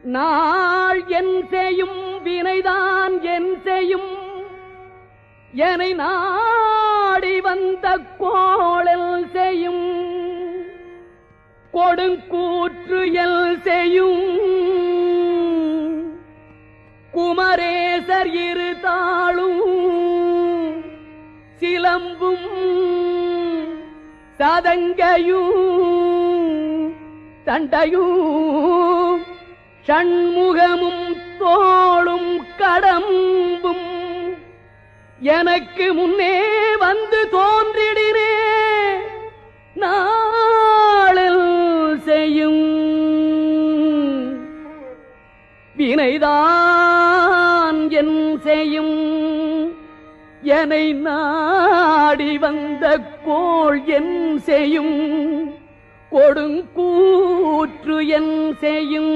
நாள் என் செய்யும் வினைதான் என் செய்யும் என்னை நாடி வந்த கோளல் செய்யும் கொடுங்கூற்று எல் செய்யும் குமரேசர் இரு தாளும் சிலம்பும் சதங்கையும் தண்டையும் ஷண்முகமும் தோளும் கடம்பும் எனக்கு முன்னே வந்து தோன்றிடினே நாளில் செய்யும் வினைதான் என் செய்யும் என்னை நாடி வந்த கோள் என் செய்யும் கொடுங்கூற்று என் செய்யும்